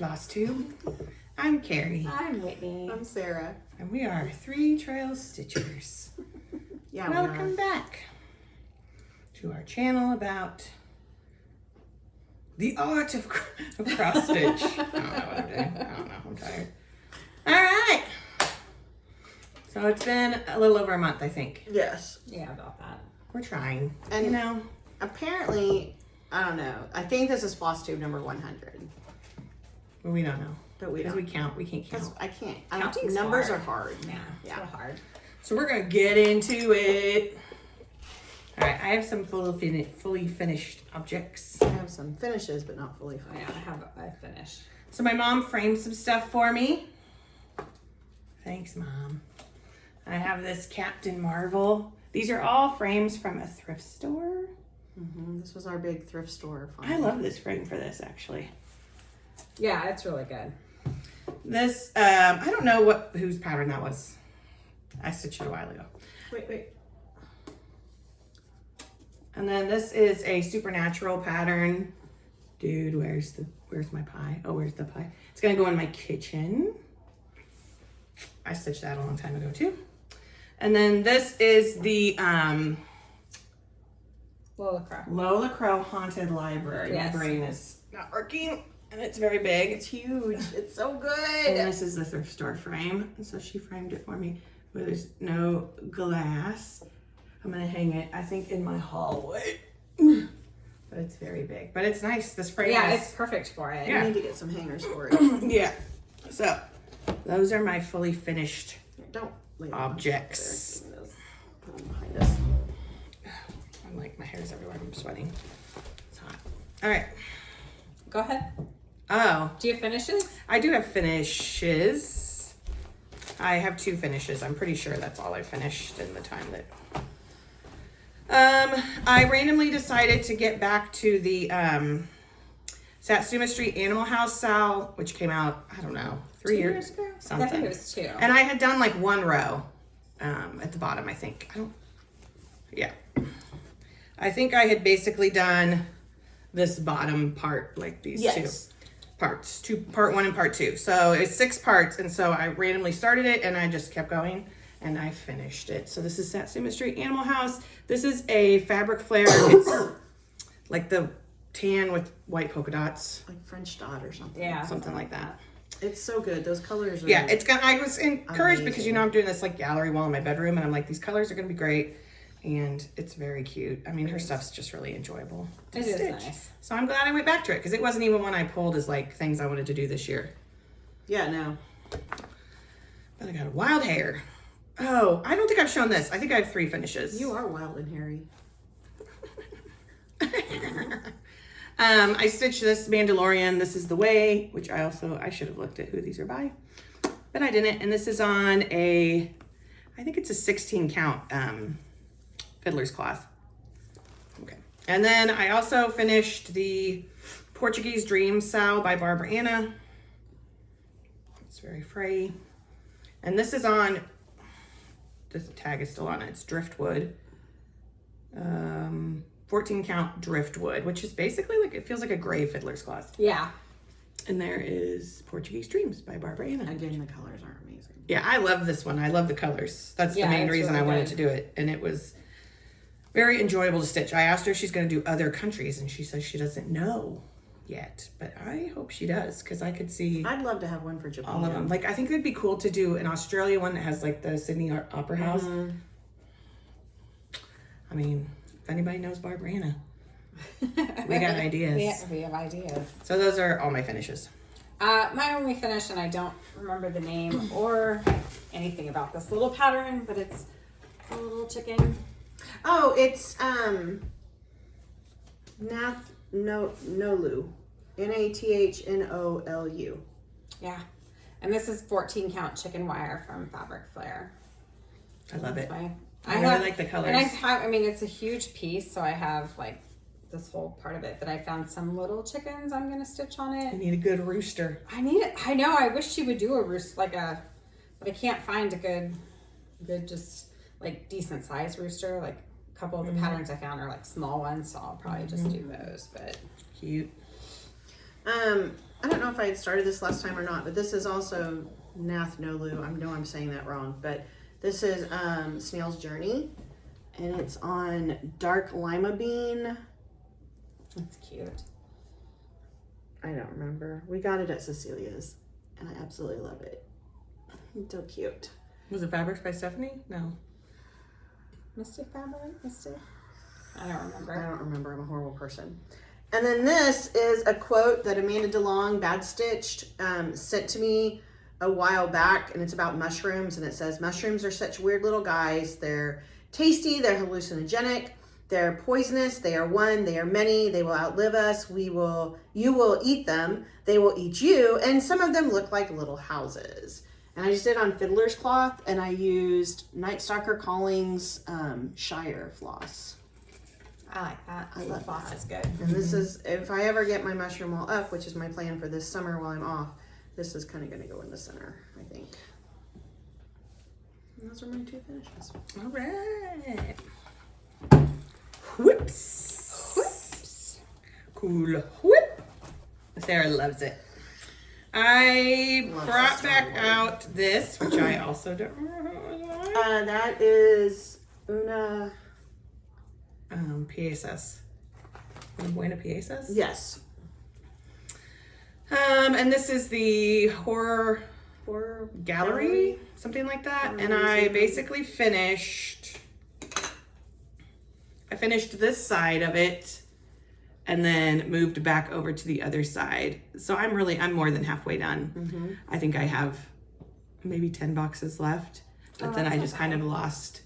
Flosstube. I'm Carrie. I'm Whitney. I'm Sarah. And we are 3 Trail Stitchers. Yeah, Welcome back to our channel about the art of cross stitch. I don't know what I'm doing. I don't know. I'm tired. All right. So it's been a little over a month, I think. Yes. Yeah, about that. We're trying. And you know, apparently, I don't know. I think this is Flosstube number 100. but we don't know. But we Because don't. we count. We can't count. I can't. Counting's Numbers hard. are hard. Yeah, it's Yeah. real hard. So we're going to get into it. All right. I have some fully finished objects. I have some finishes, but not fully Oh, yeah, finished. I finished. So my mom framed some stuff for me. Thanks, Mom. I have this Captain Marvel. These are all frames from a thrift store. This was our big thrift store find. I love this frame for this, actually. Yeah, it's really good. This, I don't know whose pattern that was. I stitched it a while ago. Wait. And then this is a Supernatural pattern. Dude, where's my pie? Oh, where's the pie? It's gonna go in my kitchen. I stitched that a long time ago too. And then this is the Lola Crow Haunted Library. Yes. My brain is not working, and it's very big. It's huge. It's so And good. this is the thrift store frame. And so she framed it for me where there's no glass. I'm gonna hang it, I think, in my hallway. But it's very big. But it's nice. This frame Yeah, is... it's perfect for it. Yeah. I need to get some hangers for it. Yeah. So, those are my fully finished Don't lay them objects. there. Put them behind us. I'm like, my hair's everywhere. I'm sweating. It's hot. All right. Go ahead. Oh, Do you have finishes? I do have finishes. I have 2 finishes. I'm pretty sure that's all I finished in the time that... I randomly decided to get back to the Satsuma Street Animal House Sal, which came out, I don't know, 3 years ago? something. I think it was 2. And I had done like 1 row at the bottom, I think. Yeah. I think I had basically done this bottom part, like these 2 parts, part 1 and part 2. So it's 6 parts, and so I randomly started it, and I just kept going, and I finished it. So this is Satsuma Street Animal House. This is a fabric flare. It's like the tan with white polka dots, Like French dot or something. Yeah. something like that. It's so good. Those colors are... Yeah, it's got. I was encouraged because Amazing. I'm doing this like gallery wall in my bedroom, and I'm like, these colors are gonna be great, and it's very cute. I mean, her stuff's just really enjoyable to It is stitch. nice. So I'm glad I went back to it because it wasn't even one I pulled as like things I wanted to do this year. Yeah, no. But I got a wild hair. Oh, I don't think I've shown this. I think I have 3 finishes. You are wild and hairy. I stitched this Mandalorian. This is the Way, which I should have looked at who these are by, but I didn't. And this is on I think it's a 16 count fiddler's cloth. Okay. And then I also finished the Portuguese Dream Sow by Barbara Anna. It's very frayy. And this is on, this tag is still on it. It's driftwood. 14 count driftwood, which is basically like, it feels like a gray fiddler's cloth. Yeah. And there is Portuguese Dreams by Barbara Anna. Again, the colors are amazing. Yeah, I love this one. I love the colors. That's the Yeah, main it's reason really I wanted good. to do it. And it was very enjoyable to stitch. I asked her if she's going to do other countries, and she says she doesn't know yet. But I hope she does, because I could see I'd love to have one for Japan. all of them. Like, I think it'd be cool to do an Australia one that has like the Sydney Opera House. I mean, if anybody knows Barbara Anna, we got ideas. We have ideas. So those are all my finishes. My only finish, and I don't remember the name or anything about this little pattern, but it's a little chicken. Oh, it's Nolu. Nathnolu. Yeah. And this is 14 count chicken wire from Fabric Flare. I love it. I I really like the colors. And I mean, it's a huge piece, so I have like this whole part of it, but I found some little chickens I'm going to stitch on I it. need a good rooster. I need it. I know. I wish she would do a roost, but I can't find a good, just like decent size rooster. Like a couple of the patterns I found are like small ones, so I'll probably just do those, but Cute. I don't know if I had started this last time or not, but this is also Nath Nolu. I know I'm saying that wrong, but this is Snail's Journey, and it's on dark lima bean. That's cute. I don't remember. We got it at Cecilia's, and I absolutely love it. It's so cute. Was it Fabrics by Stephanie? No. Mystic Fabric? Mystic? I don't remember. I don't remember. I'm a horrible person. And then this is a quote that Amanda DeLong, Bad Stitched, sent to me a while back, and it's about mushrooms, and it says, mushrooms are such weird little guys. They're tasty, they're hallucinogenic, they're poisonous, they are one, they are many, they will outlive us, you will eat them, they will eat you, and some of them look like little houses. And I just did on Fiddler's Cloth, and I used Night Stalker Callings Shire floss. I like that. I love Floss that. is good. And this is, if I ever get my mushroom wall up, which is my plan for this summer while I'm off, this is kind of going to go in the center, I think. And those are my two finishes. All right. Whoops. Whoops. Cool. Whoop. Sarah loves it. I Loves brought the back Star out this, which I also don't remember. That is Una. Piezas. Una Buena Piezas? Yes. And this is the horror Horror gallery, something like that. Horror And I museum. basically finished this side of it and then moved back over to the other side. So I'm more than halfway done. Mm-hmm. I think I have maybe 10 boxes left, but then I just kind of lost,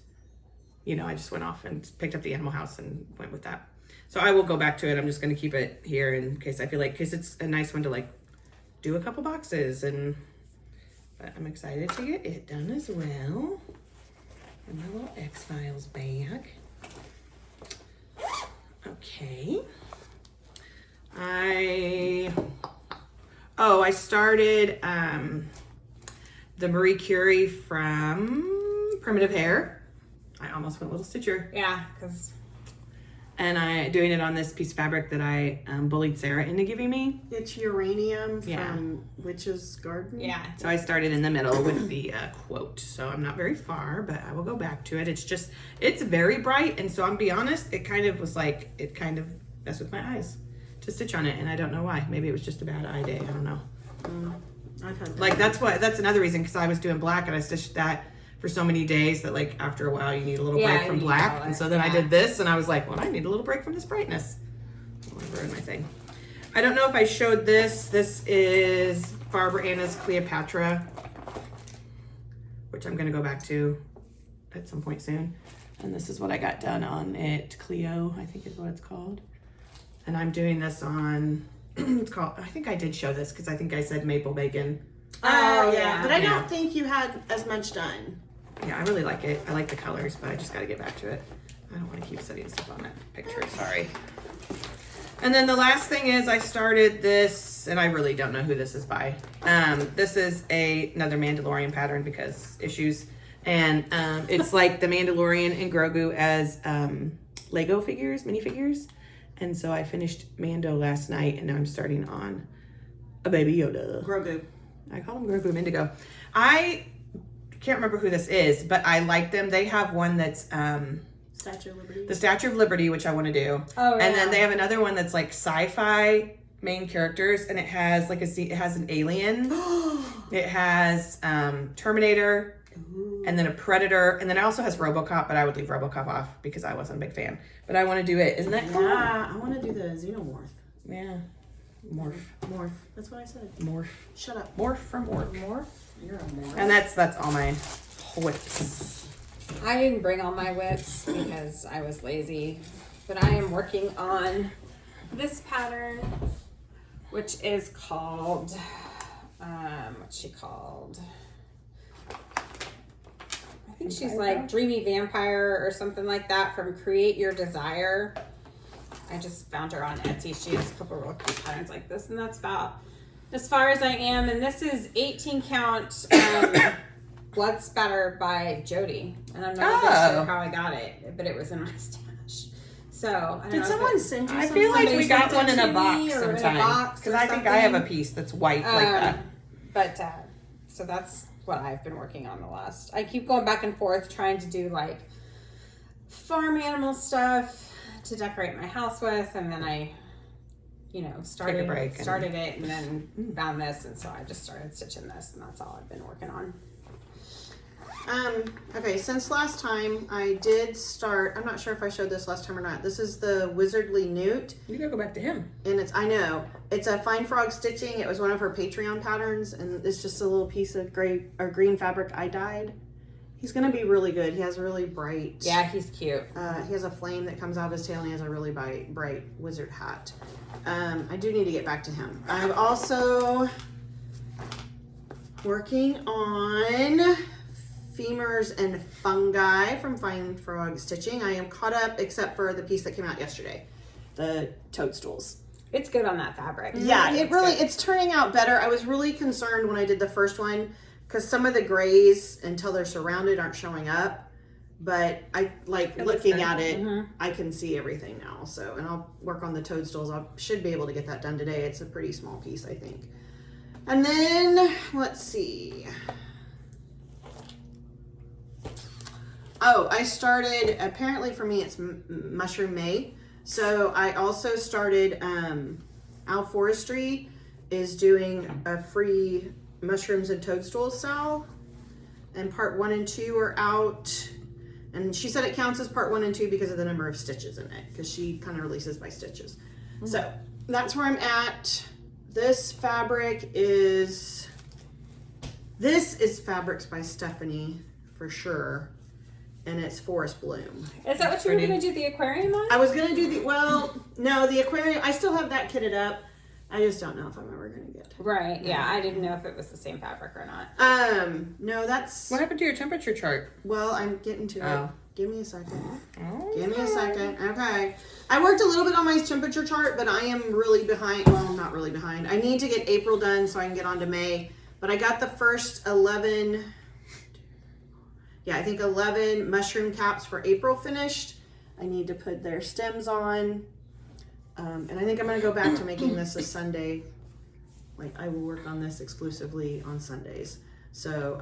I just went off and picked up the Animal House and went with that. So I will go back to it. I'm just going to keep it here in case I feel like, because it's a nice one to like do a couple boxes, but I'm excited to get it done as well. And my little X-Files bag. Okay. I started the Marie Curie from Primitive Hair. I almost went Little Stitcher. Yeah, because And I doing it on this piece of fabric that I bullied Sarah into giving me. It's uranium Yeah. from Witch's Garden. yeah, So I started in the middle with the quote. So I'm not very far, but I will go back to it. It's very bright. And so I'm be honest, it kind of messed with my eyes to stitch on it. And I don't know why. Maybe it was just a bad eye day. I don't know. I've had that. Like that's another reason, because I was doing black and I stitched that for so many days that like after a while you need a little Yeah, break from you black. need And so color, then I yeah. did this and I was like, well, I need a little break from this brightness. I'll ruin my thing. I don't know if I showed this. This is Barbara Anna's Cleopatra, which I'm going to go back to at some point soon. And this is what I got done on it. Cleo, I think is what it's called. And I'm doing this on, it's called, I think I did show this because I think I said maple bacon. Oh, yeah. yeah. But I Yeah. don't think you had as much done. Yeah, I really like it. I like the colors, but I just got to get back to it. I don't want to keep setting stuff on that picture. Sorry. And then the last thing is I started this, and I really don't know who this is by. This is another Mandalorian pattern because issues. And it's like the Mandalorian and Grogu as Lego figures, minifigures. And so I finished Mando last night, and now I'm starting on a Baby Yoda. Grogu. I call them Grogu Indigo. I can't remember who this is, but I like them. They have one that's Statue of Liberty. the Statue of Liberty, which I want to do. Oh, And then yeah. they have another one that's like sci-fi main characters, and it has like it has an alien. It has Terminator, and then a Predator, and then it also has RoboCop, but I would leave RoboCop off because I wasn't a big fan. But I want to do it. Isn't that cool? Yeah, I want to do the Xenomorph. Yeah. Morph. Morph. That's what I said. Morph. Shut up. Morph from Orc. Morph? You're a morph. And that's all my whips. I didn't bring all my whips because I was lazy, but I am working on this pattern, which is called, what's she called? I think she's like Dreamy Vampire or something like that from Create Your Desire. I just found her on Etsy. She has a couple real cute patterns like this, and that's about as far as I am. And this is 18 count Blood Spatter by Jody. And I'm not even sure how I got it, but it was in my stash. So I don't Did know someone if send you I something? feel like Somebody we got sent one it in a to box me or in a sometime. box Because or I think I have a something. piece that's white like that. But so that's what I've been working on the last. I keep going back and forth trying to do like farm animal stuff to decorate my house with, and then I, started it and then found this, and so I just started stitching this, and that's all I've been working on. Okay, since last time I did start, I'm not sure if I showed this last time or not. This is the Wizardly Newt. You gotta go back to him. And it's a Fine Frog stitching. It was one of her Patreon patterns, and it's just a little piece of green fabric I dyed. He's gonna be really good. He has really bright. Yeah, he's cute. He has a flame that comes out of his tail, and he has a really bright wizard hat. I do need to get back to him. I'm also working on femurs and fungi from Fine Frog Stitching. I am caught up except for the piece that came out yesterday, the toadstools. It's good on that fabric. Yeah, it's turning out better. I was really concerned when I did the first one because some of the grays, until they're surrounded, aren't showing up. But I looking at it, I can see everything now. So, and I'll work on the toadstools. I should be able to get that done today. It's a pretty small piece, I think. And then, let's see. Oh, I started, apparently for me it's Mushroom May. So I also started, Al Forestry is doing a free mushrooms and toadstools sale. And part 1 and 2 are out. And she said it counts as part 1 and 2 because of the number of stitches in it. Because she kind of releases by stitches. So that's where I'm at. This fabric is, Fabrics by Stephanie for sure. And it's Forest Bloom. Is that what you were going to do the aquarium on? I was going to do the aquarium. I still have that kitted up. I just don't know if I'm ever going to get. Right. Yeah. I didn't know if it was the same fabric or not. No, that's. What happened to your temperature chart? Well, I'm getting to Oh. it. Give me a second. Oh. Give me a second. Okay. I worked a little bit on my temperature chart, but I am really behind. Well, not really behind. I need to get April done so I can get on to May. But I got the first 11. Yeah, I think 11 mushroom caps for April finished. I need to put their stems on. And I think I'm going to go back to making this a Sunday. Like, I will work on this exclusively on Sundays. So,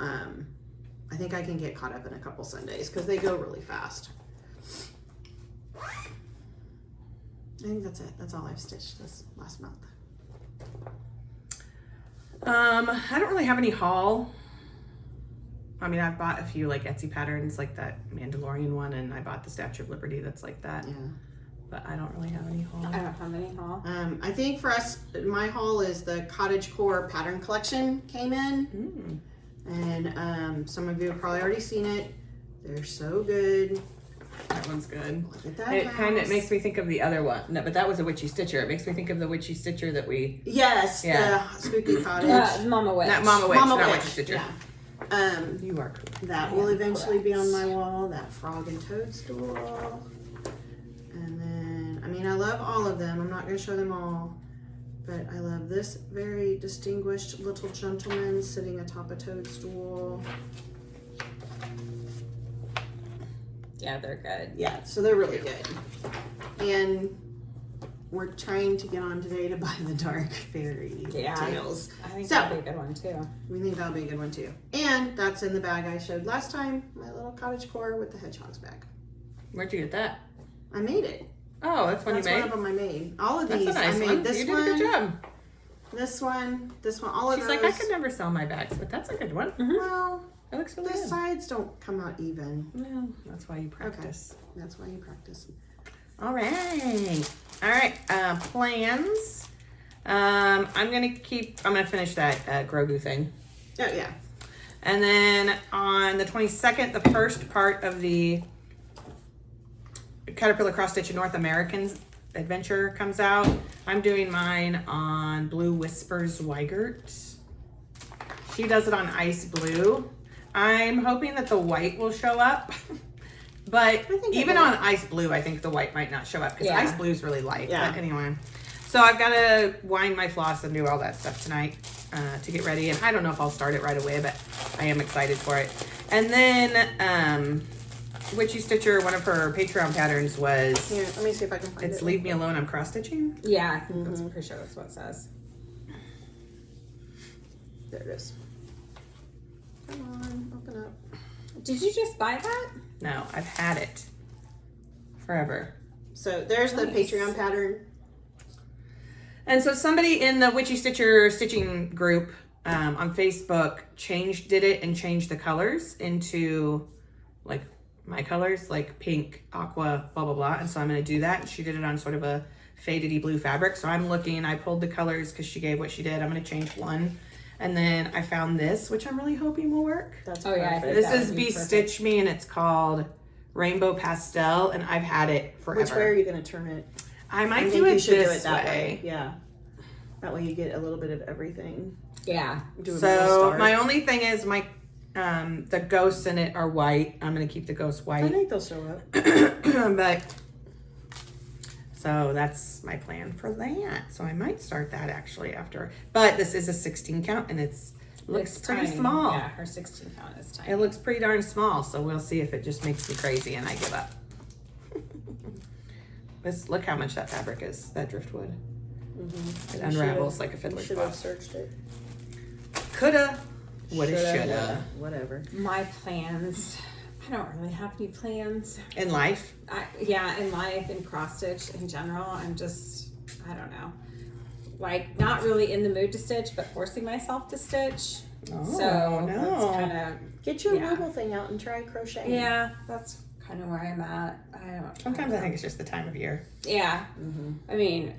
I think I can get caught up in a couple Sundays because they go really fast. I think that's it. That's all I've stitched this last month. I don't really have any haul. I mean, I've bought a few like Etsy patterns, like that Mandalorian one, and I bought the Statue of Liberty that's like that. Yeah. But I don't really have any haul. I don't have any haul. I think for us, my haul is the Cottage Core pattern collection came in. And some of you have probably already seen it. They're so good. That one's good. Look at that. It kind of makes me think of the other one. No, but that was a Witchy Stitcher. It makes me think of the Witchy Stitcher that we... Yes, Yeah. the Spooky Cottage. Mama Witch. Not Mama Witch, Mama not Witch, Witchy Stitcher. yeah. You are cool. That will eventually be on my wall. That Frog and Toadstool. And then, I mean, I love all of them. I'm not going to show them all. But I love this very distinguished little gentleman sitting atop a toadstool. Yeah, they're good. Yeah, so they're really good. And we're trying to get on today to buy the Dark Fairy Tales. I think So- that'd be a good one too. We think that'll be a good one too. And that's in the bag I showed last time. My little cottage core with the hedgehog's bag. Where'd you get that? I made it. Oh, that's one That's you made? one of them I made. All of That's these a nice I made. one. This You did one, a good job. this one, all of She's those. like, I could never sell my bags, but that's a good one. Well, It looks really the good. sides don't come out even. Well, that's why you practice. That's why you practice. All right. All right. Plans. I'm gonna finish that Grogu thing. Oh yeah. And then on the 22nd, the first part of the Caterpillar Cross Stitch North Americans adventure comes out. I'm doing mine on Blue Whispers Weigert. She does it on ice blue. I'm hoping that the white will show up. But think even it will. on ice blue, I think the white might not show up because Yeah. ice blue is really light. Yeah. But anyway, so I've got to wind my floss and do all that stuff tonight to get ready. And I don't know if I'll start it right away, but I am excited for it. And then Witchy Stitcher, one of her Patreon patterns was, Here, let me see if I can find it's it. Leave Me Alone, I'm cross stitching. Yeah, I think that's pretty sure that's what it says. There it is. Come on, open up. Did you just buy that? No, I've had it forever. So there's the Nice. Patreon pattern. And so somebody in the Witchy Stitcher stitching group on Facebook changed the colors into like my colors, like pink, aqua, blah, blah, blah. And so I'm going to do that. And she did it on sort of a fadedy blue fabric. So I'm looking, I pulled the colors because she gave what she did. I'm going to change one. And then I found this, which I'm really hoping will work. That's Oh, yeah, I perfect. think This that is would be Be perfect. Stitch Me, and it's called Rainbow Pastel. And I've had it forever. Which way are you going to turn it? I might I do think it you should do this it that way. way. Yeah. That way you get a little bit of everything. Yeah. Do a middle So start. my only thing is my the ghosts in it are white. I'm gonna keep the ghosts I white. think they'll show up. But so that's my plan for that. So I might start that actually after. But this is a 16 count and looks It's pretty tiny. small. Yeah, her 16 count is tiny. It looks pretty darn small. So we'll see if it just makes me crazy and I give up. Look how much that fabric is. That driftwood. It unravels like a You fiddler's should have bow. searched it. Coulda, woulda, Shoulda, shoulda. Whatever. My plans. I don't really have any plans. In life. Yeah, in life and cross stitch in general, I don't know. Like, not really in the mood to stitch, but forcing myself to stitch. Oh, So no. that's kind of, Get your Yeah. wiggle thing out and try crocheting. yeah, that's kind of where I'm at. Sometimes I think it's just the time of year. Yeah. I mean,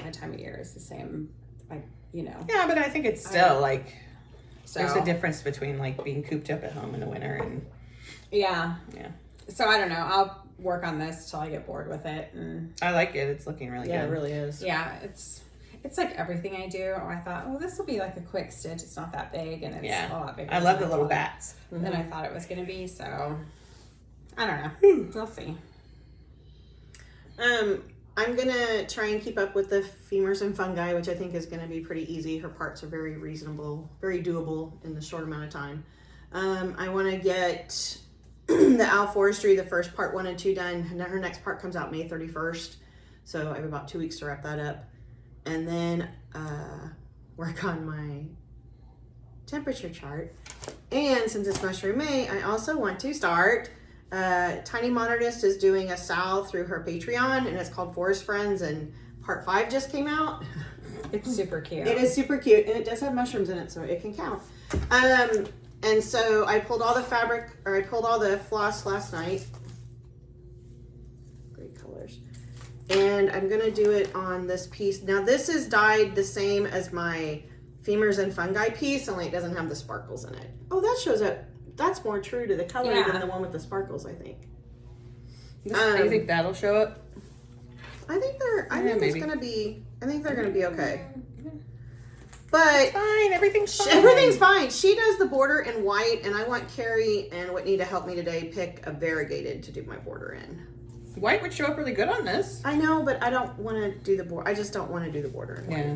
my time of year is the same, like, you know. Yeah, but I think it's still like So, there's a difference between like being cooped up at home in the winter and yeah. yeah. So I don't know. I'll work on this till I get bored with it. And I like it. It's looking really Yeah, good. it really is. yeah, it's like everything I do. I thought, oh, this will be like a quick stitch. It's not that big, and it's Yeah. a lot bigger. I love than the little thought- bats. Than I thought it was gonna be. So I don't know. We'll see. I'm gonna try and keep up with the femurs and fungi, which I think is gonna be pretty easy. Her parts are very reasonable, very doable in the short amount of time. I want to get the owl forestry, the first part 1 and 2 done. And then her next part comes out May 31st, so I have about 2 weeks to wrap that up, and then work on my temperature chart. And since it's Mushroom May, I also want to start. Tiny Modernist is doing a sal through her Patreon, and it's called Forest Friends, and part 5 just came out. It's super cute. It is super cute, and it does have mushrooms in it, so it can count. And so I pulled all the fabric, or I pulled all the floss last night. Great colors. And I'm gonna do it on this piece. Now this is dyed the same as my femurs and fungi piece, only it doesn't have the sparkles in it. Oh, that shows up. That's more true to the color Yeah. than the one with the sparkles, I think. Do you think that'll show up? I think they're. I Yeah, think maybe. it's gonna be. I think they're gonna be okay. But Fine, everything's fine. everything's fine. She does the border in white, and I want Carrie and Whitney to help me today pick a variegated to do my border in. White would show up really good on this. I know, but I don't want to do the border. I just don't want to do the border in white. Yeah,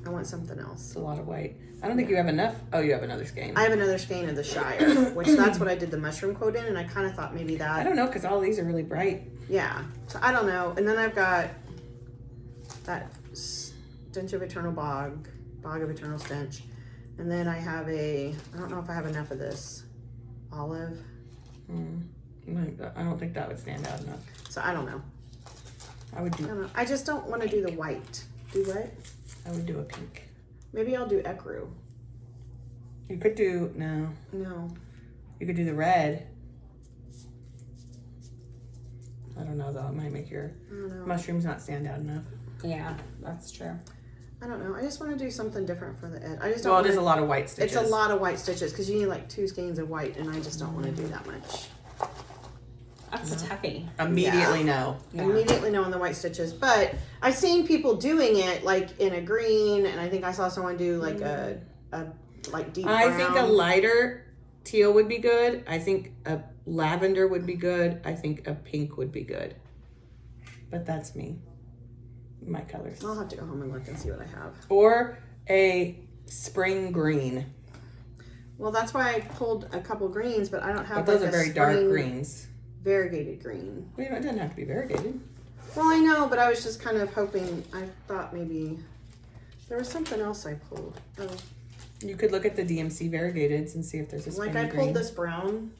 I want something else. it's a lot of white. I don't think you have enough. Oh, you have another skein. I have another skein of the Shire, which that's what I did the mushroom quote in, and I kind of thought maybe I that. don't know because all these are really bright. Yeah. So I don't know. And then I've got that stench of eternal bog of eternal stench. And then I have I don't know if I have enough of this olive. I don't think that would stand out enough. So I don't know. I would I do. don't know. I just don't want to do the white. Do what? I would do a pink. Maybe I'll do ecru. You could do no. No. You could do the red. I don't know though. It might make your I don't know. mushrooms not stand out enough. Yeah, that's true. I don't know. I just want to do something different for the edge. I just don't. Well, wanna, it is a lot of white stitches. It's a lot of white stitches because you need like 2 skeins of white, and I just don't want to do that much. That's a toughie. Immediately no. Yeah. Immediately know on the white stitches, but I've seen people doing it like in a green, and I think I saw someone do like a like deep I brown. think a lighter teal would be good. I think a lavender would be good. I think a pink would be good. But that's me. My colors. I'll have to go home and look and see what I have. Or a spring green. Well, that's why I pulled a couple greens, but I don't have. But those like are a very dark spring- greens. variegated green. Well, it doesn't have to be variegated. Well, I know, but I was just kind of hoping, I thought maybe there was something else I pulled. Oh, You could look at the DMC variegateds and see if there's a like spinny I green. pulled this brown.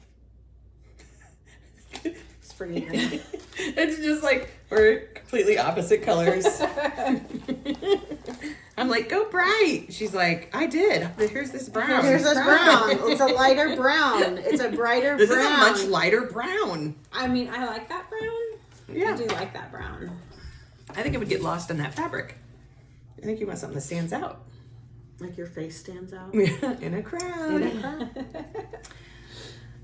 It's pretty green. It's just like we're completely opposite colors. I'm like, go bright. She's like, I did. Here's this brown. Here's this brown. It's a lighter brown. It's a brighter This brown. is a much lighter brown. I mean, I like that brown. Yeah. I do like that brown. I think it would get lost in that fabric. I think you want something that stands out. Like your face stands out. In a crowd.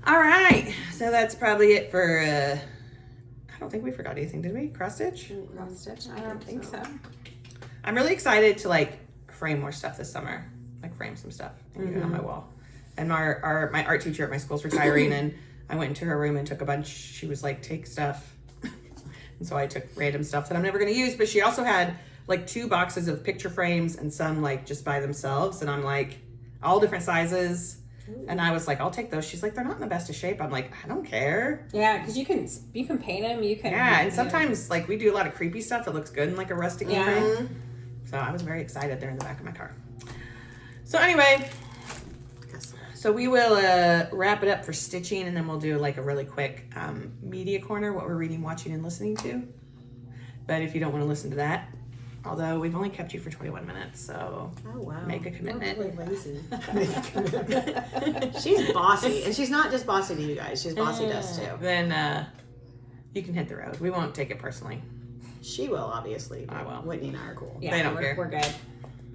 All right. So that's probably it for, I don't think we forgot anything, did we? Cross stitch? Cross stitch? I don't think so. I'm really excited to like frame more stuff this summer. Like frame some stuff and get it on my wall. And my art teacher at my school's retiring, and I went into her room and took a bunch. She was like, take stuff. And so I took random stuff that I'm never going to use. But she also had like 2 boxes of picture frames and some like just by themselves. And I'm like, all different sizes. And I was like, I'll take those. She's like, they're not in the best of shape. I'm like, I don't care. Yeah, because you can paint them. You can. Yeah, and sometimes like we do a lot of creepy stuff that looks good in like a rustic frame. So I was very excited. They're in the back of my car. So anyway, so we will wrap it up for stitching, and then we'll do like a really quick media corner, what we're reading, watching, and listening to. But if you don't want to listen to that, although we've only kept you for 21 minutes, so make a commitment. You're really lazy. She's bossy, and she's not just bossy to you guys. She's bossy to us too. Then you can hit the road. We won't take it personally. She will, obviously. I will. Whitney and I are cool. Yeah, They don't care. We're good.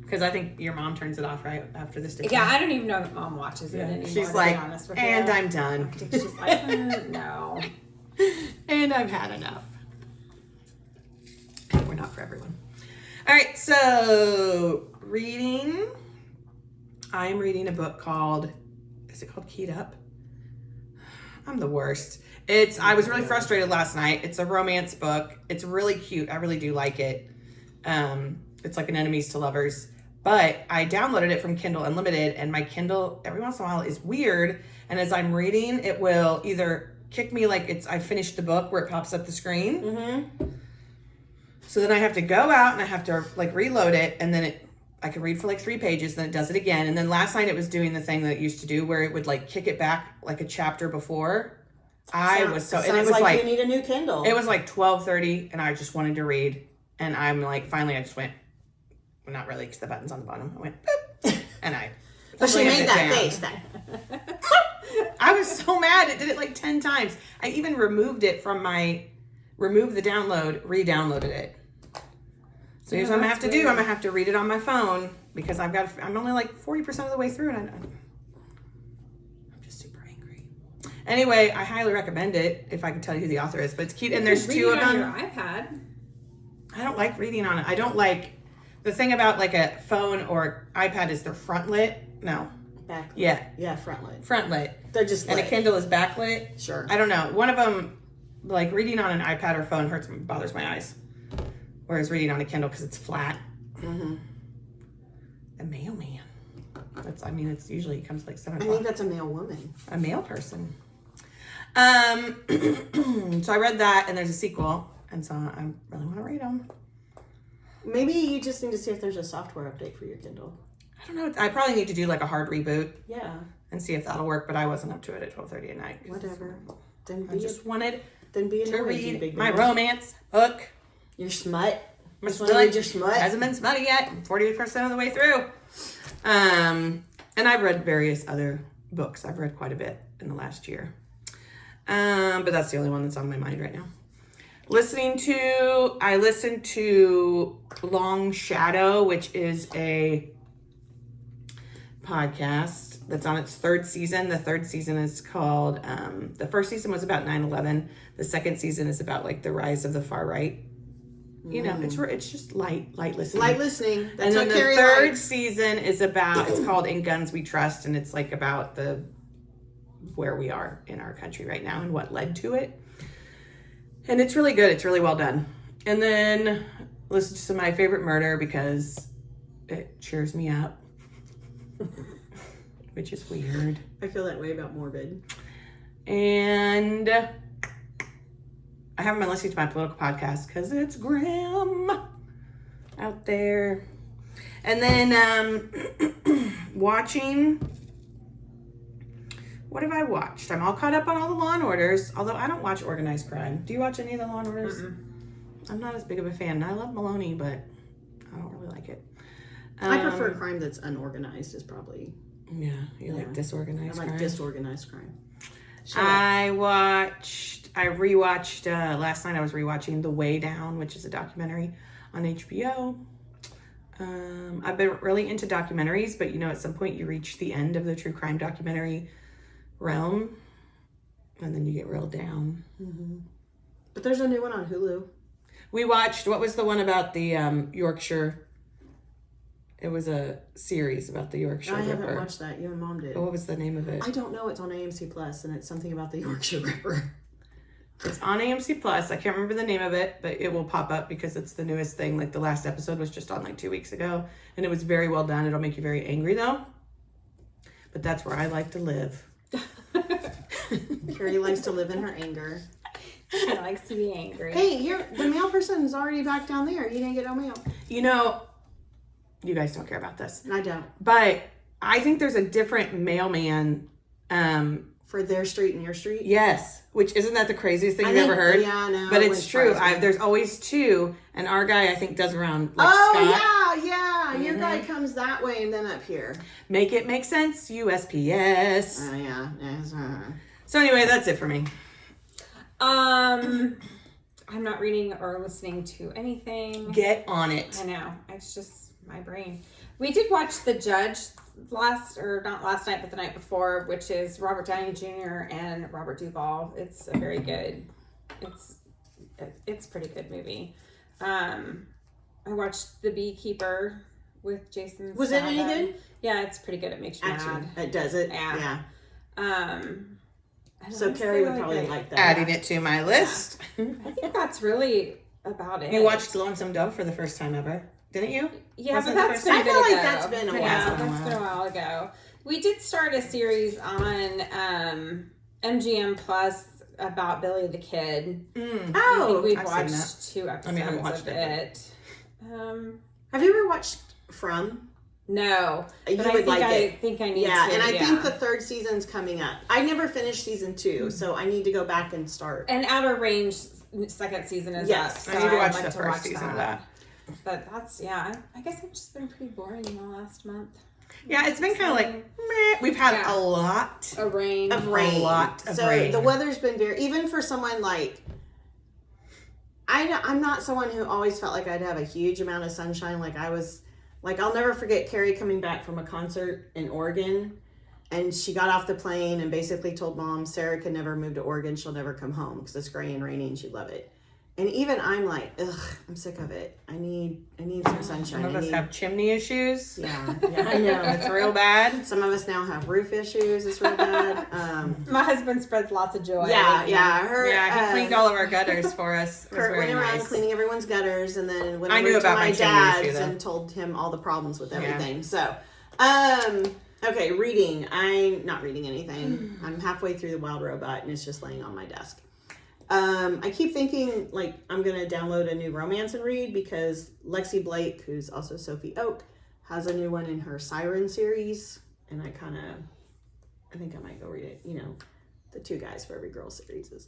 Because I think your mom turns it off right after the stitching. Yeah, I don't even know if Mom watches it anymore. She's to like, be honest with and you. I'm done. She's like, no. And I've had enough. And we're not for everyone. All right, so reading. I'm reading a book called, is it called Keyed Up? I'm the worst. I was really frustrated last night. It's a romance book. It's really cute. I really do like it. It's like an enemies to lovers. But I downloaded it from Kindle Unlimited, and my Kindle every once in a while is weird. And as I'm reading, it will either kick me like I finished the book where it pops up the screen. Mm-hmm. So then I have to go out and I have to like reload it, and then I can read for like 3 pages, then it does it again. And then last night it was doing the thing that it used to do where it would like kick it back like a chapter before. And it was like you need a new Kindle. It was like 12:30 and I just wanted to read. And I'm like, finally I just went, well, not really because the button's on the bottom. I went, boop, and I. But she made that down. face. I was so mad. It did it like 10 times. I even removed it from removed the download, re-downloaded it. So here's what I'm gonna have to do. I'm gonna have to read it on my phone because I'm only like 40% of the way through, and I'm just super angry. Anyway, I highly recommend it if I can tell you who the author is, but it's cute. And there's 2 of them. On your iPad. I don't like reading on it. I don't like the thing about like a phone or iPad is they're front lit. No. Backlit. Yeah. Yeah, front lit. Front lit. They're just and lit. a Kindle is backlit. Sure. I don't know. One of them, like reading on an iPad or phone bothers my eyes. Whereas reading on a Kindle because it's flat. Mm-hmm. The mailman. It's usually it comes like 7 o'clock. I think that's a male woman. A male person. So I read that, and there's a sequel, and so I really want to read them. Maybe you just need to see if there's a software update for your Kindle. I don't know. I probably need to do like a hard reboot. Yeah. And see if that'll work, but I wasn't up to it at 12:30 at night. Whatever. Then I just wanted to read my romance book. Your smut. My Just wanna read your smut. Hasn't been smutty yet. I'm 40% of the way through. And I've read various other books. I've read quite a bit in the last year. But that's the only one that's on my mind right now. I listened to Long Shadow, which is a podcast that's on its 3rd season. The 3rd season is called, the first season was about 9/11. The 2nd season is about like the rise of the far right. You know, it's just light listening. Light listening. That's and then what the Carrie 3rd likes. season is about, it's called In Guns We Trust, and it's like about where we are in our country right now and what led to it. And it's really good. It's really well done. And then listen to some of my favorite murder because it cheers me up, which is weird. I feel that way about Morbid. And I haven't been listening to my political podcast because it's grim out there. And then watching. What have I watched? I'm all caught up on all the Law and Orders, although I don't watch organized crime. Do you watch any of the Law and Orders? I'm not as big of a fan. I love Maloney, but I don't really like it. I prefer crime that's unorganized is probably. Yeah, you like disorganized crime? I like disorganized crime. I rewatched, last night I was rewatching The Way Down, which is a documentary on HBO. I've been really into documentaries, but at some point you reach the end of the true crime documentary realm, and then you get real down. Mm-hmm. But there's a new one on Hulu. We watched, what was the one about the Yorkshire? It was a series about the Yorkshire Ripper. Haven't watched that. You and Mom did. What was the name of it? I don't know. It's on AMC Plus, and it's something about the Yorkshire Ripper. It's on AMC Plus. I can't remember the name of it, but it will pop up because it's the newest thing. Like the last episode was just on 2 weeks ago, and it was very well done. It'll make you very angry though. But that's where I like to live. Carrie likes to live in her anger. She likes to be angry. Hey, the mail person's already back down there. You didn't get no mail. You guys don't care about this. I don't. But I think there's a different mailman. For their street and your street? Yes. Which, isn't that the craziest thing you've ever heard? Yeah, no. But it's true. There's always two, and our guy, I think, does around Scott. Yeah. Your guy comes that way and then up here. Make it make sense, USPS. Oh, yeah. So anyway, that's it for me. I'm not reading or listening to anything. Get on it. I know. It's just my brain. We did watch The Judge not last night, but the night before, which is Robert Downey Jr. and Robert Duvall. It's a very good, it's a pretty good movie. I watched The Beekeeper with Jason Was it any good? Yeah, it's pretty good. It makes you mad. It does it? Yeah. So Carrie would probably like that. Adding it to my list. I think that's really about it. You watched Lonesome Dove for the first time ever, didn't you? Yeah, Wasn't but that's been a bit ago. I feel like that's been a while. Yeah, that's been a while ago. We did start a series on MGM Plus about Billy the Kid. I think we've watched 2 episodes I haven't watched of it. Have you ever watched From? No. You but would like it. I think I need to. Yeah, and I think the 3rd season's coming up. I never finished season 2, so I need to go back and start. And Outer Range 2nd season is up. I need to watch the first season of that. But that's, I guess I've just been pretty boring in the last month. Yeah, it's been kind of like, meh. We've had a lot of rain. A lot of rain. So the weather's been even for someone like, I'm not someone who always felt like I'd have a huge amount of sunshine. I'll never forget Carrie coming back from a concert in Oregon, and she got off the plane and basically told Mom Sarah can never move to Oregon. She'll never come home because it's gray and rainy and she'd love it. And even I'm like, ugh, I'm sick of it. I need some sunshine. Some of us have chimney issues. Yeah, I know. It's real bad. Some of us now have roof issues. It's real bad. My husband spreads lots of joy. He cleaned all of our gutters for us. Kurt went around cleaning everyone's gutters, and then went over to my dad's and told him all the problems with everything. So, okay, reading. I'm not reading anything. I'm halfway through The Wild Robot, and it's just laying on my desk. I keep thinking I'm going to download a new romance and read because Lexi Blake, who's also Sophie Oak, has a new one in her Siren series. And I think I might go read it. The 2 guys for every girl series is.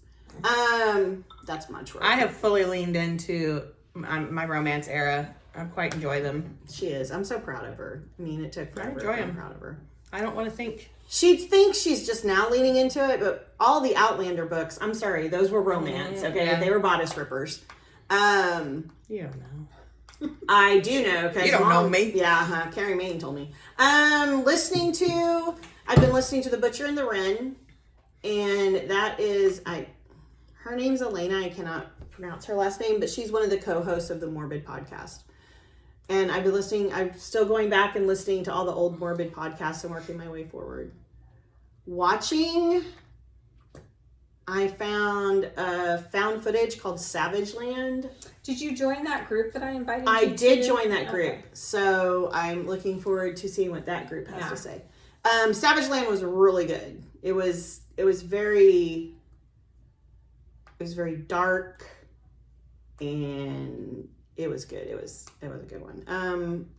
That's my trope. I have fully leaned into my romance era. I quite enjoy them. She is. I'm so proud of her. I mean, it took forever. I'm proud of her. I don't want to think. She thinks she's just now leaning into it, but all the Outlander books, I'm sorry, those were romance, okay? Yeah. They were bodice rippers. You don't know. I do know. You don't know me. Yeah, Carrie Main told me. I've been listening to The Butcher and the Wren, and that is, her name's Elena. I cannot pronounce her last name, but she's one of the co-hosts of the Morbid podcast. And I've been listening, I'm still going back and listening to all the old Morbid podcasts and working my way forward. Watching, I found found footage called Savage Land. Did you join that group that I invited you to? I did join that group. Okay. So I'm looking forward to seeing what that group has to say. Savage Land was really good. It was very It was very dark, and it was good. It was a good one.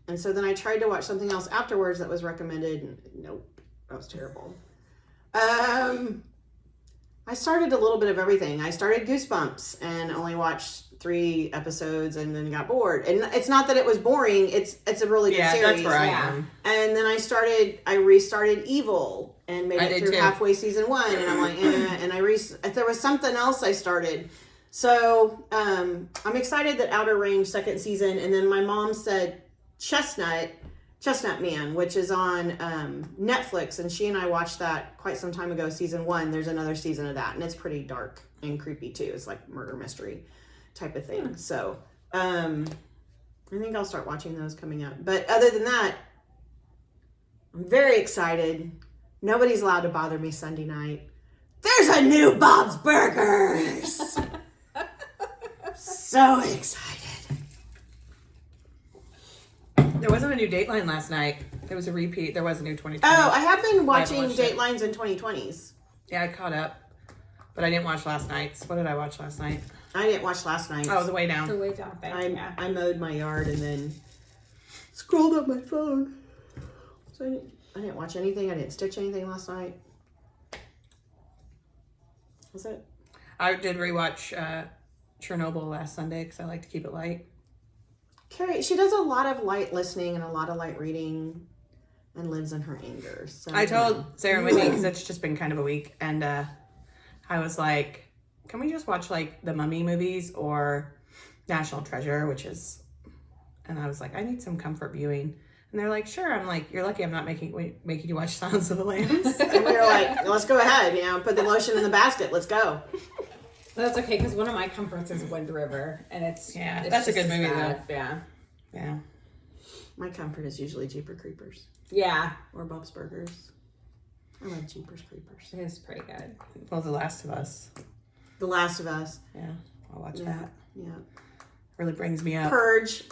And so then I tried to watch something else afterwards that was recommended. And nope, that was terrible. I started a little bit of everything. I started Goosebumps and only watched 3 episodes and then got bored. And it's not that it was boring. It's a really good series. That's where I am. And then I restarted Evil and made it through halfway season 1. And I'm like, and there was something else I started. So I'm excited that Outer Range 2nd season. And then my mom said Chestnut Man, which is on Netflix, and she and I watched that quite some time ago, season 1. There's another season of that, and it's pretty dark and creepy too. It's like murder mystery type of thing. So I think I'll start watching those coming up. But other than that, I'm very excited. Nobody's allowed to bother me Sunday night. There's a new Bob's Burgers. So excited. There wasn't a new Dateline last night. There was a repeat. There was a new 2020. Oh, I have been watching Datelines in 2020s. Yeah, I caught up. But I didn't watch last night's. What did I watch last night? I didn't watch last night. Oh, The Way Down. The Way Down thing. I mowed my yard and then scrolled up my phone. So I didn't watch anything. I didn't stitch anything last night. Was it? I did rewatch Chernobyl last Sunday because I like to keep it light. Carrie, she does a lot of light listening and a lot of light reading and lives in her anger. So I told Sarah and Whitney, because it's just been kind of a week, and I was like, can we just watch like the Mummy movies or National Treasure, and I was like, I need some comfort viewing. And they're like, sure. I'm like, you're lucky I'm not making you watch Silence of the Lambs. And we were like, let's go ahead, put the lotion in the basket. Let's go. That's okay, because one of my comforts is Wind River, and it's that's a good movie though. Yeah. My comfort is usually Jeepers Creepers. Yeah. Or Bob's Burgers. I love Jeepers Creepers. It is pretty good. Well, The Last of Us. The Last of Us. Yeah, I'll watch that. Yeah. Really brings me up. Purge.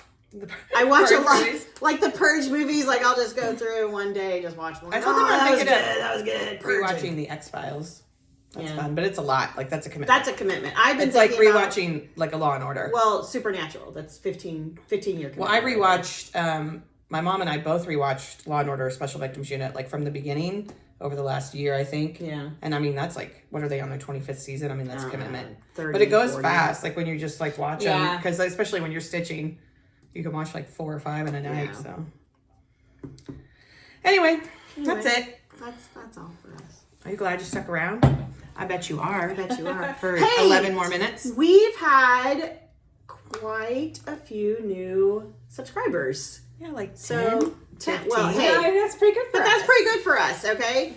I watch a lot, like the Purge movies. Like I'll just go through one day and just watch one. I told them that was good. Rewatching the X-Files. That's fun, but it's a lot. Like that's a commitment. That's a commitment. I've been it's like rewatching like a Law and Order. Well, Supernatural. That's 15 year commitment. Well, I rewatched. My mom and I both rewatched Law and Order Special Victims Unit like from the beginning over the last year, I think. Yeah. And I mean that's like what are they on their 25th season? I mean that's a commitment. 30, but it goes 40. fast. Like when you just like watch them, because especially when you're stitching, you can watch like 4 or 5 in a night. Yeah. So anyway, that's it. That's all for us. Are you glad you stuck around? I bet you are. I bet you are. For 11 more minutes. We've had quite a few new subscribers. Yeah, like 10. So 10. Well, hey, that's pretty good for us. that's pretty good for us. Okay.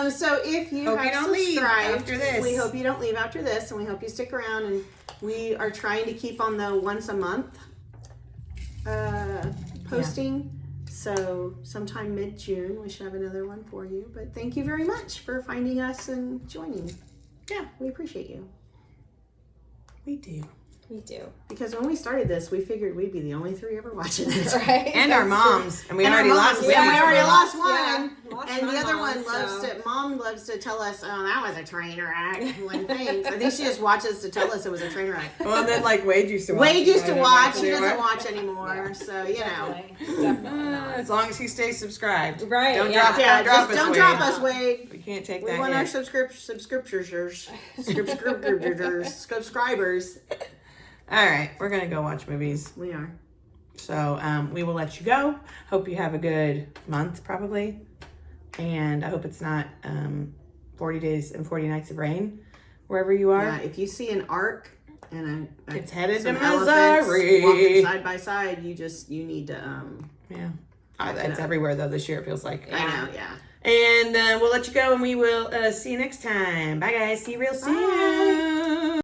So if you Hope have you don't leave subscribed, after this. we hope you don't leave after this, and we hope you stick around. And we are trying to keep on the once a month posting. Yeah. So sometime mid-June, we should have another one for you. But thank you very much for finding us and joining. Yeah, we appreciate you. We do. We do. Because when we started this, we figured we'd be the only 3 ever watching it. Right. And our moms. And we already lost one. Yeah, we already lost one. Yeah. And the other one Mom loves to tell us, oh, that was a train wreck. When things. I think she just watches to tell us it was a train wreck. Well, and then like Wade used to watch. Wade used to watch. He doesn't watch anymore. Yeah. So, Definitely not. As long as he stays subscribed. Right. Don't yeah. drop us, Don't Wade. drop us, Wade. We can't take that. We want hit. our subscribers. All right, we're going to go watch movies. We are. So we will let you go. Hope you have a good month, probably. And I hope it's not 40 days and 40 nights of rain wherever you are. Yeah, if you see an arc and it's headed to elephants Missouri. walking side by side, you need to yeah. It's everywhere though this year, it feels like. I know, yeah. And we'll let you go and we will see you next time. Bye guys. See you real soon. Bye.